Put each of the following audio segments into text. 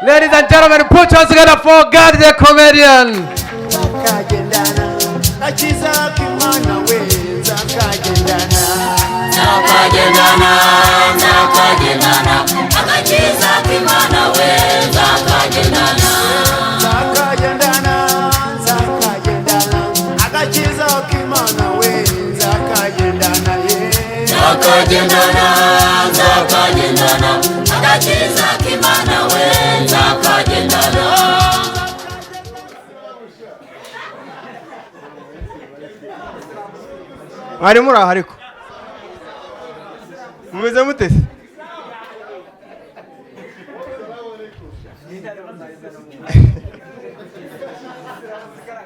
Ladies and gentlemen, put your hands together for GAD the Comedian. Mwari muri aha ariko mumeze mutese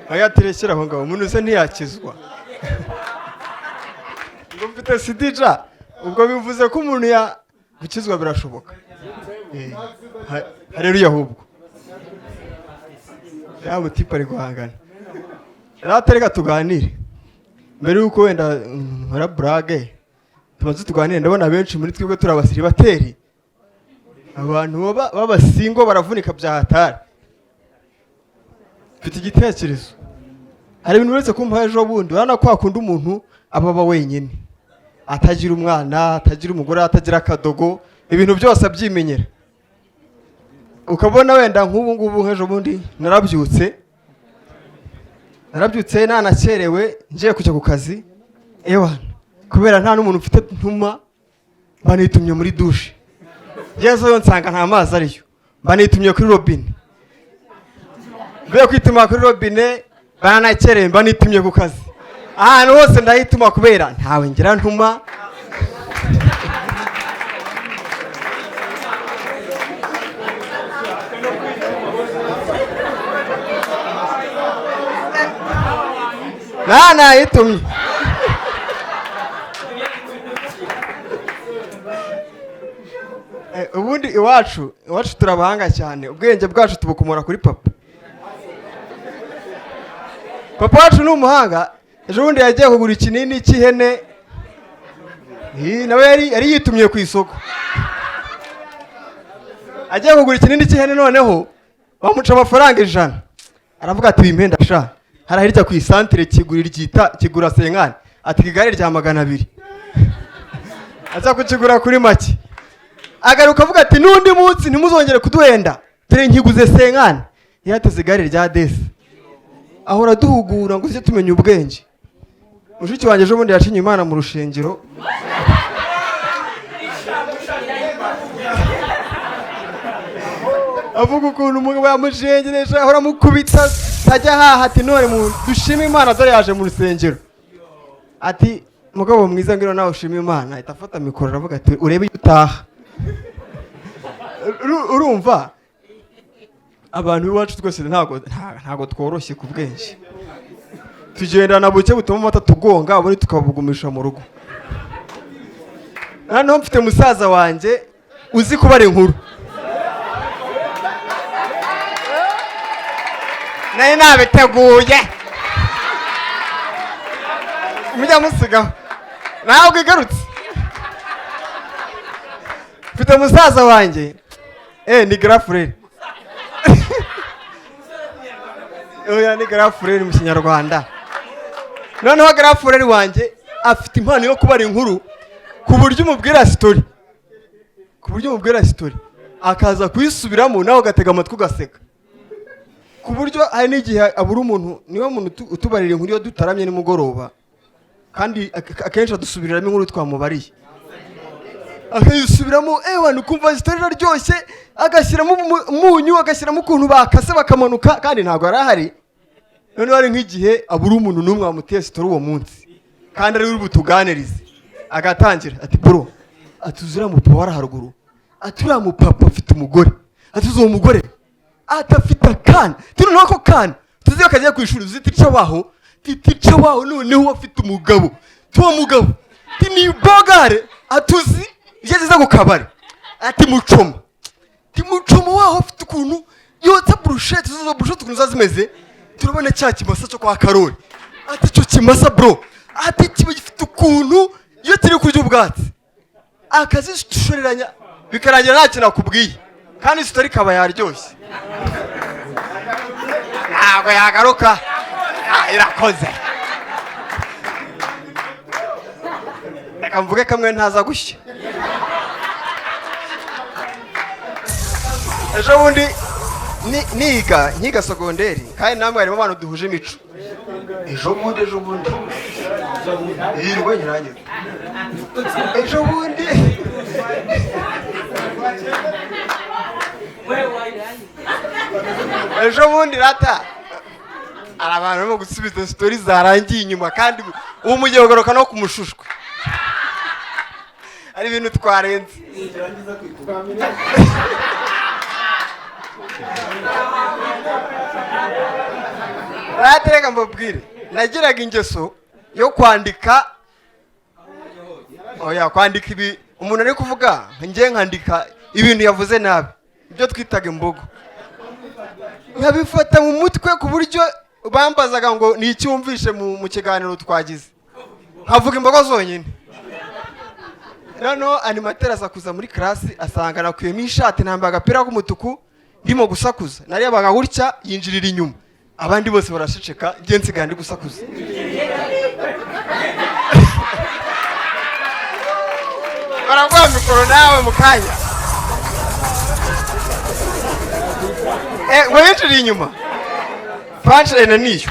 aya tirekera aho ngaho umuntu se ntiyakizwa ngo mfite sidija ubwo bivuze ko umuntu ya gukizwa birashoboka haleluya ahubwo ya mutipa ari guhangana ratereka tuganire mbere yuko wenda nkora brage tumaze tuganire ndabona benshi muri twebwe turi abasiribateri abantu b'abasingo baravunika bya hatari mfite igitekerezo hari ibintu uretse kumva ejo bundi urana ko akunda umuntu ababa wenyine atagira umwana atagira umugore atagira akadogo ibintu byose abyimenyera ukabona wenda nk'ubu ngubu ejo bundi narabyutse nanakerewe ngiye kujya ku kazi ewana kubera nta n'umuntu ufite ntuma banitumye muri douche ngezeyo nsanga nta mazi ariyo banitumye kuri robine mbe kwituma kuri robine banakerewe banitumye ku kazi ahantu hose ndahituma kubera ntawe ngira ntuma Nana yitumye ubundi iwacu turabahanga cyane ubwenge bwacu tubukomora kuri papa wacu ni umuhanga ejo bundi yagiye kugura ikinini cy'ihene nawe yari yitumye ku isoko agiye kugura ikinini cy'ihene noneho bamuca amafaranga 100 aravuga ati bimpenda sha harahirya ku isantere kigura senkani ati Kigali rya 200 aza kukigura kuri make agaruka avuga ati nundi munsi ntimuzongere kuduhenda tere nkiguze senkani yateze igare rya desi ahora duhugura ngo tumenye ubwenge mushiki wanjye ejo bundi yacinye Imana mu rushengero avuga ukuntu umugabo yamushengereje ahora mukubita tajya haha ati none mu dushime Imana dore yaje mu rusengero ati mugabo mwiza ngiro nawe ushime Imana itafata mikoro aravuga ati urebe utaha urumva abantu biwacu twese ntago tworoshye ku bwenge tugendana buke butuma amata tugonga abone tukabugumisha mu rugo hano mfite musaza wanjye uzi kubara inkuru naye nabiteguye mujya musigaho nawe igarutse mfite musaza wanjye ni grafureri oya ni grafureri mu Kinyarwanda noneho grafureri wanjye afite impano yo kubara inkuru ku buryo umubwira story akaza kuyisubiramo nawe gatega amatwi ugaseka ku buryo hari n'igihe abura umuntu niwe muntu utubarira inkuru yo dutaramye nimugoroba kandi akenshi adusubiriramo inkuru twamubariye akayisubiramo ewana ukumva story iraryoshye agashyiramo umunyu agashyiramo ukuntu bakase bakamanuka kandi ntabwo arahari none hari nk'igihe abura umuntu n'umwe wamuteye story uwo munsi kandi ari uri butuganirize agatangira ati bro atuzira mu papa haruguru aturiya mu papa afite umugore atuzo uwo mugore atafite akana noneho ko kana tuziye kagiye ku ishuri uziticha waho noneho afite umugabo tuwo mugabo ni bogare atuzi yageze ku kabari ati mucoma waho afite ukuntu yotsa brushette zo brushette ukuntu zazimeze turabona cya kimasa cyo kwa Karoli ati cyo kimasa bro ati kiba gifite ukuntu iyo turi kurya ubwatsi akazi tushoreranya bikarangira nta kintu akubwiye kandi sitori ikaba yaryoshye ntabwo yagaruka irakoze reka mvuge kamwe ntaza gushya ejo bundi nkiga segonderi kandi namwe harimo abantu duhuje imico ejo bundi hirwe nyirangire ejo bundi rata hari abantu barimo gusubiza sitori zarangiye inyuma kandi ubu mugiye kugaruka no ku mushushwe hari ibintu twarenze reka mbabwire nagiraga ingeso yo kwandika kwandika ibi umuntu ari kuvuga njye nkandika ibintu yavuze nabi ibyo twitaga imbogo nkabifata mu mutwe ku buryo bambazaga ngo ni iki wumvishe mu kiganiro twagize nkavuga imbogo zonyine noneho animateri aza kuza muri karasi asanga nakuyemo ishati nambaye agapira k'umutuku ndimo gusakuza narebaga gutya yinjirira inyuma abandi bose barasheceka njye nsigaye ndi gusakuza baraguha mikoro nawe mu kanya ngo yinjiriye inyuma punchline niyo